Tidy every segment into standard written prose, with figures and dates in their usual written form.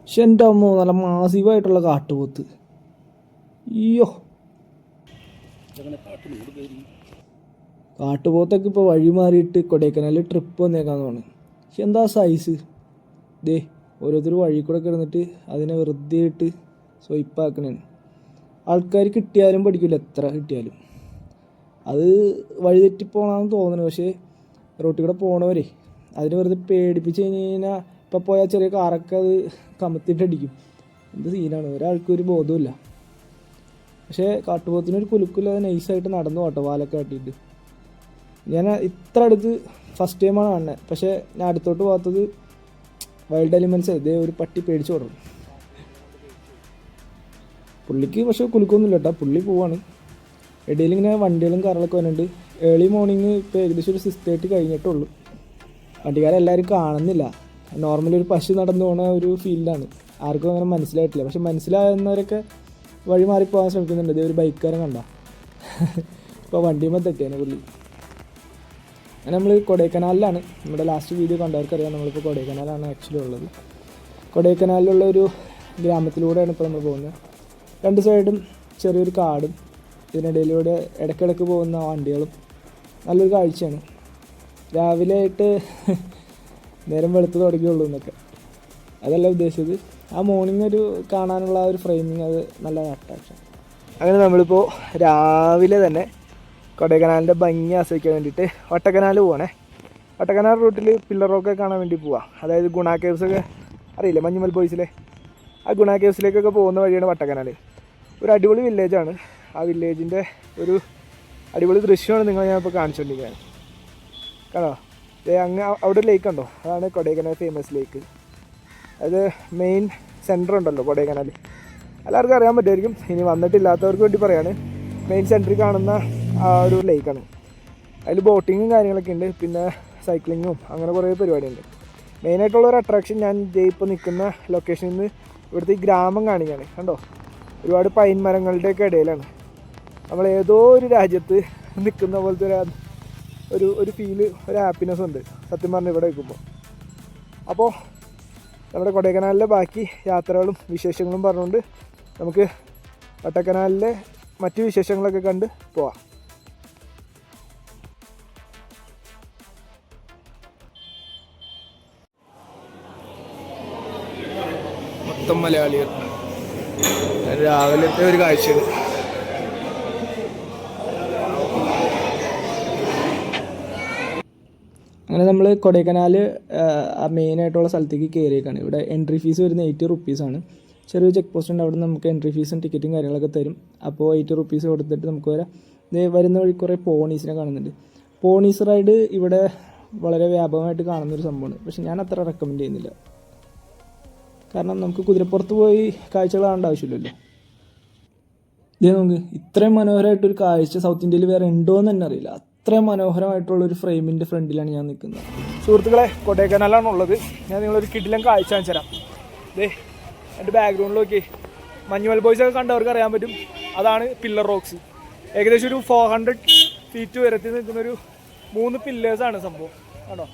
പക്ഷെ എൻ്റെ അമ്മ നല്ല മാസീവായിട്ടുള്ള കാട്ടുപോത്ത്. അയ്യോ, കാട്ടുപോത്തൊക്കെ ഇപ്പോൾ വഴി മാറിയിട്ട് കൊടൈക്കനാലിൽ ട്രിപ്പ് വന്നേക്കാന്ന് തോന്നുന്നു. പക്ഷെ എന്താ സൈസ് ദേ, ഓരോരുത്തർ വഴി കൂടെ കിടന്നിട്ട് അതിനെ വെറുതെ ഇട്ട് സ്വൈപ്പാക്കണേ. ആൾക്കാർ കിട്ടിയാലും പഠിക്കില്ല, എത്ര കിട്ടിയാലും അത് വഴി തെറ്റിപ്പോകണമെന്ന് തോന്നുന്നു. പക്ഷേ റോട്ടിൽ കൂടെ പോകണവരെ അതിന് വെറുതെ പേടിപ്പിച്ച് കഴിഞ്ഞ് കഴിഞ്ഞാൽ ഇപ്പം പോയാൽ ചെറിയ കാറൊക്കെ അത് കമത്തിയിട്ടടിക്കും. എന്ത് സീനാണ്, ഒരാൾക്കൊരു ബോധമില്ല. പക്ഷേ കാട്ടുപോത്തിനൊരു കുലുക്കില്ലാതെ നൈസായിട്ട് നടന്നു പോട്ടോ, വാലൊക്കെ കാട്ടിയിട്ട്. ഞാൻ ഇത്ര അടുത്ത് ഫസ്റ്റ് ടൈമാണ് കാണുന്നത്. പക്ഷേ ഞാൻ അടുത്തോട്ട് പോകാത്തത് വൈൽഡ് എലിമെൻറ്റ്സ്. ഇതേ ഒരു പട്ടി പേടിച്ചു കൊടുക്കും പുള്ളിക്ക്. പക്ഷേ കുലുക്കൊന്നുമില്ല കേട്ടോ, പുള്ളി പോവാണ്. ഇടയിൽ ഇങ്ങനെ വണ്ടികളും കാറുകളൊക്കെ വരുന്നുണ്ട്. ഏർലി മോർണിംഗ് ഇപ്പോൾ ഏകദേശം ഒരു 6:30 കഴിഞ്ഞിട്ടുള്ളൂ. വണ്ടിക്കാരെല്ലാവരും കാണുന്നില്ല. നോർമലി ഒരു പശു നടന്നു പോകുന്ന ഒരു ഫീൽഡാണ്. ആർക്കും അങ്ങനെ മനസ്സിലായിട്ടില്ല. പക്ഷെ മനസ്സിലാകുന്നവരൊക്കെ വഴി മാറിപ്പോകാൻ ശ്രമിക്കുന്നുണ്ട്. ഇതേ ഒരു ബൈക്കുകാരൻ കണ്ട ഇപ്പോൾ വണ്ടിയുമ്പോൾ തെറ്റിയാണ് പുള്ളി. അങ്ങനെ നമ്മൾ കൊടൈക്കനാലിലാണ്. നമ്മുടെ ലാസ്റ്റ് വീഡിയോ കണ്ടവർക്കറിയാം നമ്മളിപ്പോൾ കൊടൈക്കനാലാണ് ആക്ച്വലി ഉള്ളത്. കൊടൈക്കനാലിലുള്ള ഒരു ഗ്രാമത്തിലൂടെയാണ് ഇപ്പോൾ നമ്മൾ പോകുന്നത്. രണ്ട് സൈഡും ചെറിയൊരു കാടും ഇതിനിടയിലൂടെ ഇടയ്ക്കിടയ്ക്ക് പോകുന്ന വണ്ടികളും നല്ലൊരു കാഴ്ചയാണ്. രാവിലെ ആയിട്ട് നേരം വെളുത്ത് തുടങ്ങിയുള്ളൂ എന്നൊക്കെ, അതല്ല ഉദ്ദേശിച്ചത്. ആ മോർണിംഗ് ഒരു കാണാനുള്ള ഒരു ഫ്രെയിമിങ്, അത് നല്ല അട്രാക്ഷൻ. അങ്ങനെ നമ്മളിപ്പോൾ രാവിലെ തന്നെ കൊടൈക്കനാലിൻ്റെ ഭംഗി ആസ്വദിക്കാൻ വേണ്ടിയിട്ട് വട്ടക്കനാൽ പോവാണേ. വട്ടക്കനാൽ റൂട്ടിൽ പില്ലർ റോക്കൊക്കെ കാണാൻ വേണ്ടി പോവാം. അതായത് ഗുണ കേവ്സൊക്കെ അറിയില്ലേ, മഞ്ഞുമൽ ബോയ്സിലെ ആ ഗുണ കേവ്സിലേക്കൊക്കെ പോകുന്ന വഴിയാണ് വട്ടക്കനാൽ. ഒരു അടിപൊളി വില്ലേജാണ്. ആ വില്ലേജിൻ്റെ ഒരു അടിപൊളി ദൃശ്യമാണ് നിങ്ങൾ ഞാൻ ഇപ്പോൾ കാണിച്ചുകൊണ്ടിരിക്കുകയാണ്. കാണോ, അങ്ങ് അവിടെ ഒരു ലേക്ക് ഉണ്ടോ, അതാണ് കൊടൈക്കനാൽ ഫേമസ് ലേക്ക്. അത് മെയിൻ സെൻറ്റർ ഉണ്ടല്ലോ കൊടൈക്കനാൽ, എല്ലാവർക്കും അറിയാൻ പറ്റുമായിരിക്കും. ഇനി വന്നിട്ടില്ലാത്തവർക്ക് വേണ്ടി പറയാണ്, മെയിൻ സെൻറ്ററിൽ കാണുന്ന ആ ഒരു ലേക്കാണ്. അതിൽ ബോട്ടിങ്ങും കാര്യങ്ങളൊക്കെ ഉണ്ട്, പിന്നെ സൈക്ലിങ്ങും അങ്ങനെ കുറേ പരിപാടിയുണ്ട്. മെയിനായിട്ടുള്ളൊരു അട്രാക്ഷൻ ഞാൻ ഇപ്പോൾ നിൽക്കുന്ന ലൊക്കേഷനിൽ നിന്ന് ഇവിടുത്തെ ഈ ഗ്രാമം കാണിക്കുകയാണ്. കണ്ടോ, ഒരുപാട് പൈൻ മരങ്ങളുടെയൊക്കെ ഇടയിലാണ്. നമ്മൾ ഏതോ ഒരു രാജ്യത്ത് നിൽക്കുന്ന പോലത്തെ ഒരു ഫീല്, ഒരു ഹാപ്പിനെസ് ഉണ്ട് സത്യം പറഞ്ഞ് ഇവിടെ നിൽക്കുമ്പോൾ. അപ്പോൾ നമ്മുടെ കൊടൈക്കനാലിലെ ബാക്കി യാത്രകളും വിശേഷങ്ങളും പറഞ്ഞുകൊണ്ട് നമുക്ക് വട്ടക്കനാലിലെ മറ്റു വിശേഷങ്ങളൊക്കെ കണ്ട് പോവാം. മൊത്തം മലയാളികൾ. രാവിലത്തെ ഒരു കാഴ്ചയാണ്. അങ്ങനെ നമ്മൾ കൊടൈക്കനാൽ മെയിനായിട്ടുള്ള സ്ഥലത്തേക്ക് കയറിയേക്കാണ്. ഇവിടെ എൻട്രി ഫീസ് വരുന്നത് 80 റുപ്പീസാണ്. ചെറിയൊരു ചെക്ക് പോസ്റ്റ് ഉണ്ട്, അവിടെ നമുക്ക് എൻട്രി ഫീസും ടിക്കറ്റും കാര്യങ്ങളൊക്കെ തരും. അപ്പോൾ 80 റുപ്പീസ് കൊടുത്തിട്ട് നമുക്ക് വരാം. വരുന്ന വഴി കുറേ പോണീസിനെ കാണുന്നുണ്ട്. പോണീസ് റൈഡ് ഇവിടെ വളരെ വ്യാപകമായിട്ട് കാണുന്നൊരു സംഭവമാണ്. പക്ഷെ ഞാൻ അത്ര റെക്കമെൻഡ് ചെയ്യുന്നില്ല. കാരണം നമുക്ക് കുതിരപ്പുറത്ത് പോയി കാഴ്ചകൾ കാണേണ്ട ആവശ്യമില്ലല്ലോ. ഇതേ നമുക്ക് ഇത്രയും മനോഹരമായിട്ടൊരു കാഴ്ച സൗത്ത് ഇന്ത്യയിൽ വേറെ ഉണ്ടോ എന്ന് തന്നെ അറിയില്ല. അത്രയും മനോഹരമായിട്ടുള്ളൊരു ഫ്രെയിമിൻ്റെ ഫ്രണ്ടിലാണ് ഞാൻ നിൽക്കുന്നത്. സുഹൃത്തുക്കളെ, കൊടൈക്കനാലാണുള്ളത്. ഞാൻ നിങ്ങളൊരു കിടിലൻ കാഴ്ച കാണിച്ചു തരാം. ഇതേ എൻ്റെ ബാക്ക്ഗ്രൗണ്ടിൽ നോക്കി മഞ്ഞുമൽ ബോയ്സൊക്കെ കണ്ടവർക്ക് അറിയാൻ പറ്റും, അതാണ് പില്ലർ റോക്സ്. ഏകദേശം ഒരു 400 ഫീറ്റ് ഉയരത്തിൽ നിൽക്കുന്നൊരു 3 പില്ലേഴ്സാണ് സംഭവം. ആണോ,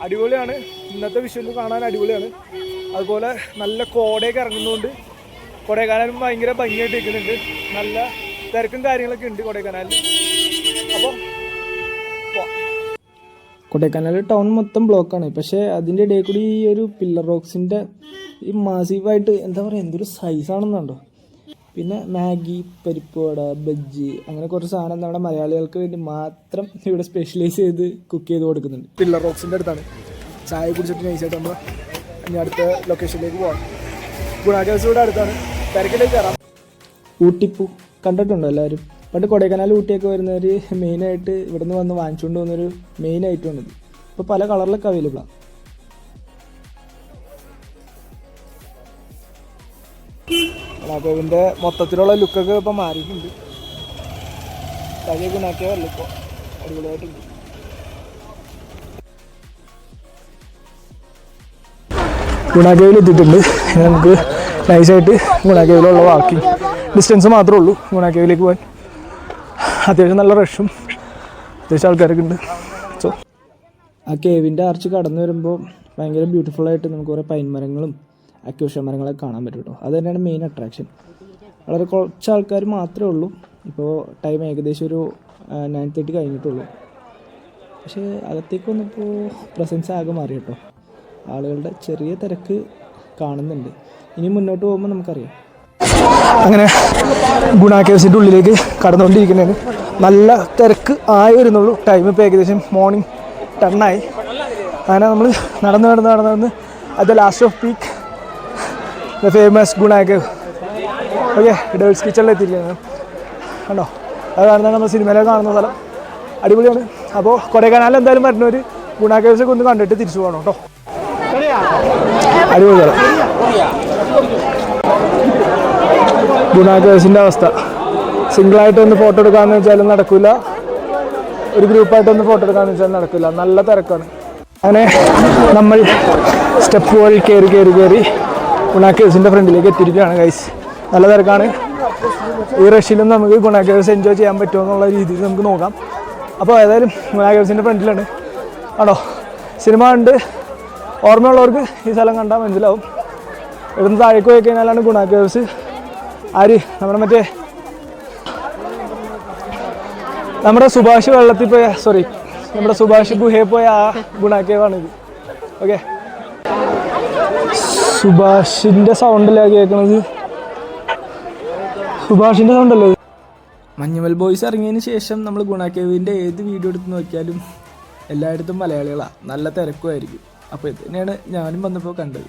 അടിപൊളിയാണ്. ഇന്നത്തെ വിഷ്വൽ കാണാൻ അടിപൊളിയാണ്. അതുപോലെ നല്ല കോടയൊക്കെ ഇറങ്ങുന്നതുകൊണ്ട് കൊടൈക്കനാലും ഭയങ്കര ഭംഗിയായിട്ട് നിൽക്കുന്നുണ്ട്. നല്ല തിരക്കും കാര്യങ്ങളൊക്കെ ഉണ്ട് കൊടൈക്കനാലിൽ. അപ്പോൾ കൊടൈക്കനാൽ ടൗൺ മൊത്തം ബ്ലോക്കാണ്. പക്ഷേ അതിൻ്റെ ഇടയിൽ കൂടി ഈ ഒരു പില്ലർ റോക്സിൻ്റെ ഈ മാസീവായിട്ട് എന്താ പറയുക, എന്തൊരു സൈസാണെന്നുണ്ടോ. പിന്നെ മാഗി, പരിപ്പ് വട, ബജ്ജി, അങ്ങനെ കുറച്ച് സാധനം നമ്മുടെ മലയാളികൾക്ക് വേണ്ടി മാത്രം ഇവിടെ സ്പെഷ്യലൈസ് ചെയ്ത് കുക്ക് ചെയ്ത് കൊടുക്കുന്നുണ്ട്. പില്ലർ റോക്സിൻ്റെ അടുത്താണ്. ചായ കുടിച്ചിട്ട് നൈസായിട്ട് നമ്മൾ ഇനി അടുത്ത ലൊക്കേഷനിലേക്ക് പോകാം. ഗുണ കേവ്സ് ഇവിടെ അടുത്താണ്. തിരക്കിലേക്ക് കയറാം. ഊട്ടിപ്പൂ കണ്ടിട്ടുണ്ടോ എല്ലാവരും? പണ്ട് കൊടൈക്കനാൽ ഊട്ടിയൊക്കെ വരുന്നവർ മെയിനായിട്ട് ഇവിടെ നിന്ന് വന്ന് വാങ്ങിച്ചുകൊണ്ട് പോകുന്നൊരു മെയിൻ ഐറ്റമാണിത്. ഇപ്പോൾ പല കളറിലൊക്കെ അവൈലബിളാണ്. അപ്പോൾ ഇതിൻ്റെ മൊത്തത്തിലുള്ള ലുക്കൊക്കെ ഇപ്പോൾ മാറിയിട്ടുണ്ട്. തകയൊക്കെ നോക്കിയാൽ ഇപ്പോൾ അടിപൊളിയായിട്ടുണ്ട്. ഗുണ കേവിൽ എത്തിയിട്ടുണ്ട്. നമുക്ക് നൈസായിട്ട് ഗുണ കേവിലുള്ള വാക്കിംഗ് ഡിസ്റ്റൻസ് മാത്രമേ ഉള്ളൂ ഗുണ കേവിലേക്ക് പോകാൻ. അത്യാവശ്യം നല്ല റഷും അത്യാവശ്യം ആൾക്കാരൊക്കെ ഉണ്ട്. സോ ആ കേവിൻ്റെ ആർച്ച് കടന്നു വരുമ്പോൾ ഭയങ്കര ബ്യൂട്ടിഫുള്ളായിട്ട് നമുക്ക് കുറേ പൈൻ മരങ്ങളും അക്വേഷ്യ മരങ്ങളൊക്കെ കാണാൻ പറ്റും കേട്ടോ. അത് തന്നെയാണ് മെയിൻ അട്രാക്ഷൻ. വളരെ കുറച്ച് ആൾക്കാർ മാത്രമേ ഉള്ളൂ. ഇപ്പോൾ ടൈം ഏകദേശം ഒരു 9:30 കഴിഞ്ഞിട്ടുള്ളൂ. പക്ഷേ അകത്തേക്ക് വന്നപ്പോൾ പ്രസൻസ് ആകെ മാറി കേട്ടോ. ആളുകളുടെ ചെറിയ തിരക്ക് കാണുന്നുണ്ട്. ഇനി മുന്നോട്ട് പോകുമ്പോൾ നമുക്കറിയാം. അങ്ങനെ ഗുണ കേവ്സിൻ്റെ ഉള്ളിലേക്ക് കടന്നുകൊണ്ടിരിക്കുന്നതാണ്. നല്ല തിരക്ക് ആയി വരുന്നുള്ളൂ. ടൈം ഇപ്പോൾ ഏകദേശം മോർണിംഗ് 10 ആയി. അങ്ങനെ നമ്മൾ നടന്ന് അത് last of peak the famous ഗുണ കേവ്. ഓക്കെ, ഡേവിഡ്സ് കിച്ചണിലെത്തിയിരിക്കുന്നത് കണ്ടോ. അത് കാണുന്നതാണ് നമ്മൾ സിനിമയിലൊക്കെ കാണുന്ന സ്ഥലം. അടിപൊളിയാണ്. അപ്പോൾ കൊടൈക്കനാലിൽ എന്തായാലും വരുന്നവർ ഗുണ കേവ്സൊക്കെ ഒന്ന് കണ്ടിട്ട് തിരിച്ചു പോകണം കേട്ടോ. അടിപൊളിയാണ് ഗുണ കേവ്സിൻ്റെ അവസ്ഥ. സിംഗിളായിട്ട് ഒന്ന് ഫോട്ടോ എടുക്കാമെന്ന് വെച്ചാലും നടക്കില്ല, ഒരു ഗ്രൂപ്പായിട്ടൊന്ന് ഫോട്ടോ എടുക്കാമെന്ന് വെച്ചാലും നടക്കില്ല. നല്ല തിരക്കാണ്. അങ്ങനെ നമ്മൾ സ്റ്റെപ്പ് വഴി കയറി ഗുണ കേവ്സിൻ്റെ ഫ്രണ്ടിലേക്ക് എത്തിയിരിക്കുകയാണ് ഗൈസ്. നല്ല തിരക്കാണ്. ഈ റഷിലും നമുക്ക് ഗുണ കേവ്സ് എൻജോയ് ചെയ്യാൻ പറ്റുമോ എന്നുള്ള രീതിയിൽ നമുക്ക് നോക്കാം. അപ്പോൾ ഏതായാലും ഗുണ കേവ്സിൻ്റെ ഫ്രണ്ടിലാണ് ആണോ. സിനിമ കണ്ട് ഓർമ്മയുള്ളവർക്ക് ഈ സ്ഥലം കണ്ടാൽ മനസ്സിലാവും. ഇവിടുന്ന് താഴേക്ക് പോയി കഴിഞ്ഞാലാണ് ഗുണ കേവ്സ്. നമ്മുടെ സുഭാഷ് വെള്ളത്തിൽ പോയ നമ്മുടെ സുഭാഷ് ഗുഹയിൽ പോയ ആ ഗുണ കേവാണിത്. ഓക്കെ, സുഭാഷിൻ്റെ സൗണ്ടല്ലേ കേൾക്കുന്നത്? സുഭാഷിൻ്റെ സൗണ്ടല്ലേ? മഞ്ഞുമൽ ബോയ്സ് ഇറങ്ങിയതിന് ശേഷം നമ്മൾ ഗുണ കേവിൻ്റെ ഏത് വീഡിയോ എടുത്ത് നോക്കിയാലും എല്ലായിടത്തും മലയാളികളാണ്. നല്ല തിരക്കുമായിരിക്കും. അപ്പോൾ ഇത് തന്നെയാണ് ഞാനും വന്നപ്പോൾ കണ്ടത്.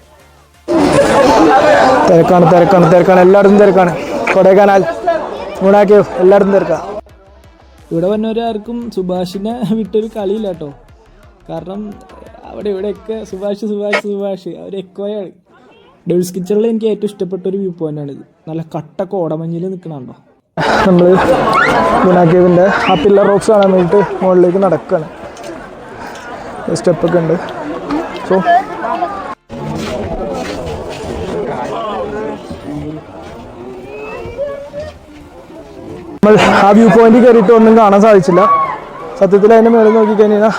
തിരക്കാണ് എല്ലായിടത്തും തിരക്കാണ്. കൊടൈക്കനാൽ, ഗുണ കേവ് എല്ലായിടത്തും തിരക്കാണ്. ഇവിടെ വന്നവരാർക്കും സുഭാഷിനെ വിട്ടൊരു കളിയില്ല കേട്ടോ. കാരണം അവിടെ ഇവിടെയൊക്കെ സുഭാഷ് അവർ എക്കോയാണ്. ഡേവിഡ്സ് കിച്ചണിൽ എനിക്ക് ഏറ്റവും ഇഷ്ടപ്പെട്ട ഒരു വ്യൂ പോയിൻ്റാണിത്. നല്ല കട്ട കോടമഞ്ഞിൽ നിൽക്കണുണ്ടോ. നമ്മൾ ഗുണ കേവിൻ്റെ ആ പില്ലർ റോക്സ് കാണാൻ വേണ്ടിയിട്ട് മുകളിലേക്ക് നടക്കുകയാണ്. സ്റ്റെപ്പൊക്കെ ഉണ്ട്. സോ നമ്മൾ ആ വ്യൂ പോയിന്റ് കയറിയിട്ട് ഒന്നും കാണാൻ സാധിച്ചില്ല. സത്യത്തിൽ അതിൻ്റെ മേലെ നോക്കിക്കഴിഞ്ഞാൽ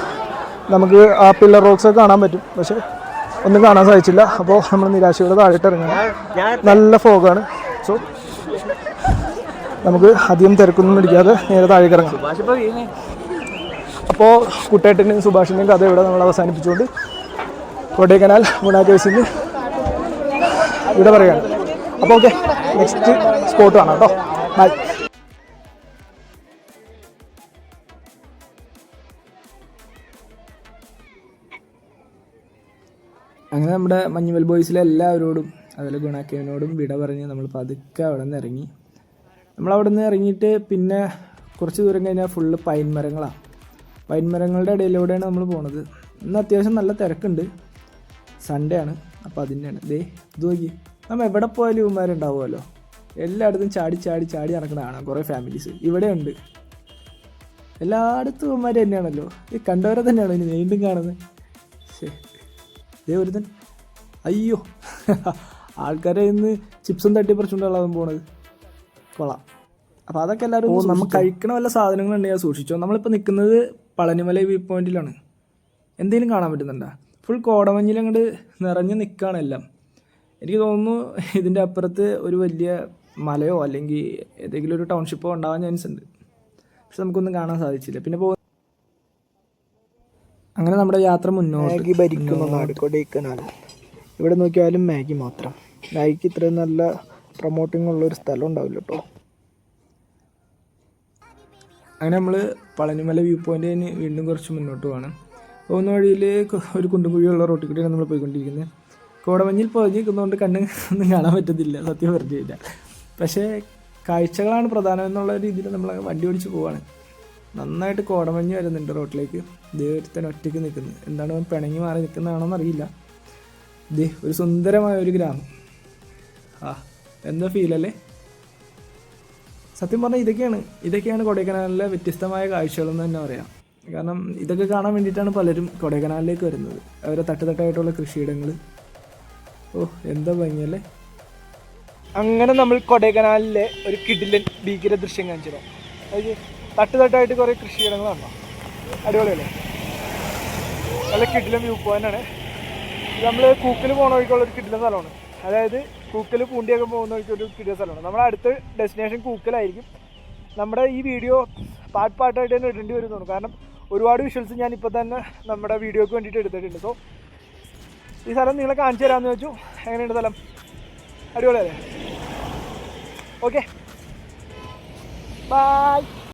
നമുക്ക് ആ പില്ലർ റോക്സ് ഒക്കെ കാണാൻ പറ്റും, പക്ഷെ ഒന്നും കാണാൻ സാധിച്ചില്ല. അപ്പോൾ നമ്മൾ നിരാശയോടെ താഴോട്ട് ഇറങ്ങുകയാണ്. നല്ല ഫോഗാണ്. സോ നമുക്ക് അധികം തിരക്കൊന്നും ഇടിക്കാതെ നേരെ താഴേക്ക് ഇറങ്ങാം. അപ്പോൾ കുട്ടേട്ടൻ്റെയും സുഭാഷിൻ്റെയും കഥ ഇവിടെ നമ്മൾ അവസാനിപ്പിച്ചുകൊണ്ട് കൊടൈക്കനാൽ ഗുണ കേവ്സിന് ഇവിടെ പറയുകയാണ്. അപ്പോൾ ഓക്കെ, നെക്സ്റ്റ് സ്പോട്ട് കാണാം കേട്ടോ. ബൈ. അങ്ങനെ നമ്മുടെ മഞ്ഞുമൽ ബോയ്സിലെ എല്ലാവരോടും അതുപോലെ ഗുണ കേവിനോടും വിട പറഞ്ഞ് നമ്മൾ പതുക്കെ അവിടെ നിന്ന് ഇറങ്ങി. നമ്മളവിടെ നിന്ന് ഇറങ്ങിയിട്ട് പിന്നെ കുറച്ച് ദൂരം കഴിഞ്ഞാൽ ഫുള്ള് പൈൻ മരങ്ങളാണ്. പൈൻ മരങ്ങളുടെ ഇടയിലൂടെയാണ് നമ്മൾ പോണത്. ഇന്ന് അത്യാവശ്യം നല്ല തിരക്കുണ്ട്, സൺഡേ ആണ്. അപ്പോൾ അതിൻ്റെയാണ് ഇത് നോക്കി. നമ്മൾ എവിടെ പോയാലും ഇവന്മാരുണ്ടാവുമല്ലോ. എല്ലായിടത്തും ചാടി നടക്കണതാണ് കുറേ ഫാമിലീസ്. ഇവിടെ ഉണ്ട് എല്ലായിടത്തും ഇവന്മാർ തന്നെയാണല്ലോ. ഈ കണ്ടവരെ തന്നെയാണോ ഇനി വീണ്ടും കാണുന്നത്? ഒരുത്തൻ അയ്യോ ആൾക്കാരെ ഇന്ന് ചിപ്സും തട്ടിപ്പറിച്ചുകൊണ്ടുള്ളതും പോണത് കൊള്ളാം. അപ്പോൾ അതൊക്കെ എല്ലാവരും നമ്മൾ കഴിക്കണ വല്ല സാധനങ്ങളുണ്ടെങ്കിൽ സൂക്ഷിച്ചോ. നമ്മളിപ്പോൾ നിൽക്കുന്നത് പളനിമല വ്യൂ പോയിന്റിലാണ്. എന്തെങ്കിലും കാണാൻ പറ്റുന്നുണ്ടോ? ഫുൾ കോടമഞ്ഞിൽ അങ്ങോട്ട് നിറഞ്ഞ് നിൽക്കുകയാണ് എല്ലാം. എനിക്ക് തോന്നുന്നു ഇതിൻ്റെ അപ്പുറത്ത് ഒരു വലിയ മലയോ അല്ലെങ്കിൽ ഏതെങ്കിലും ഒരു ടൗൺഷിപ്പോ ഉണ്ടാവാൻ ചാൻസ് ഉണ്ട്. പക്ഷെ നമുക്കൊന്നും കാണാൻ സാധിച്ചില്ല. പിന്നെ അങ്ങനെ നമ്മുടെ യാത്ര മുന്നോട്ട്. മാഗി ഭരിക്കുന്ന നാട് കൊടൈക്കനാൽ. ഇവിടെ നോക്കിയാലും മാഗി മാത്രം. മാഗിക്ക് ഇത്രയും നല്ല പ്രൊമോട്ടിംഗ് ഉള്ളൊരു സ്ഥലം ഉണ്ടാവില്ല കേട്ടോ. അങ്ങനെ നമ്മൾ പളനിമല വ്യൂ പോയിന്റിന് വീണ്ടും കുറച്ച് മുന്നോട്ട് പോകണം. പോകുന്ന വഴിയിൽ ഒരു കുണ്ടും കുഴിയുള്ള റോട്ടിൽ കൂടിയാണ് നമ്മൾ പോയിക്കൊണ്ടിരിക്കുന്നത്. കോടമഞ്ഞിൽ പോയി നിൽക്കുന്നതുകൊണ്ട് കണ്ണ് ഒന്നും കാണാൻ പറ്റത്തില്ല സത്യം പറഞ്ഞു കഴിഞ്ഞാൽ. പക്ഷേ കാഴ്ചകളാണ് പ്രധാനം എന്നുള്ള രീതിയിൽ നമ്മൾ വണ്ടി ഓടിച്ച് പോവാണ്. നന്നായിട്ട് കോടമഞ്ഞ് വരുന്നുണ്ട് റോട്ടിലേക്ക്. ദൈവത്തിന് ഒറ്റയ്ക്ക് നിൽക്കുന്നത്. എന്താണ് അവൻ പിണങ്ങി മാറി നിൽക്കുന്നതാണോന്ന് അറിയില്ല. ഒരു സുന്ദരമായ ഒരു ഗ്രാമം. എന്താ ഫീലല്ലേ? സത്യം പറഞ്ഞാൽ ഇതൊക്കെയാണ് കൊടൈക്കനാലിലെ വ്യത്യസ്തമായ കാഴ്ചകളെന്ന് തന്നെ പറയാം. കാരണം ഇതൊക്കെ കാണാൻ വേണ്ടിയിട്ടാണ് പലരും കൊടൈക്കനാലിലേക്ക് വരുന്നത്. അവരെ തട്ടുതട്ടായിട്ടുള്ള കൃഷിയിടങ്ങൾ. എന്താ ഭംഗിയല്ലേ. അങ്ങനെ നമ്മൾ കൊടൈക്കനാലിലെ ഒരു കിടിലൻ ഭീകര ദൃശ്യം കാണിച്ചത്. അത് തട്ടുതട്ടായിട്ട് കുറേ കൃഷിയിടങ്ങളാണോ, അടിപൊളിയല്ലേ. നല്ല കിടിലൻ വ്യൂ പോയിൻ്റാണ്. ഇത് നമ്മൾ കൂക്കിൽ പോകണ വഴിക്കുള്ളൊരു കിടിലൻ സ്ഥലമാണ്. അതായത് കൂക്കൽ പൂണ്ടിയൊക്കെ പോകുന്ന ഒരു കിടിയ സ്ഥലമാണ്. നമ്മുടെ അടുത്ത ഡെസ്റ്റിനേഷൻ കൂക്കലായിരിക്കും. നമ്മുടെ ഈ വീഡിയോ പാർട്ടായിട്ട് തന്നെ ഇടേണ്ടി വരും തോന്നുന്നു. കാരണം ഒരുപാട് വിഷ്വൽസ് ഞാൻ ഇപ്പോൾ തന്നെ നമ്മുടെ വീഡിയോക്ക് വേണ്ടിയിട്ട് എടുത്തിട്ടുണ്ട്. സോ ഈ സ്ഥലം നിങ്ങളെ കാണിച്ചു തരാമെന്ന് വെച്ചു. എങ്ങനെയുണ്ട് സ്ഥലം? അടിപൊളിയല്ലേ? Okay, by.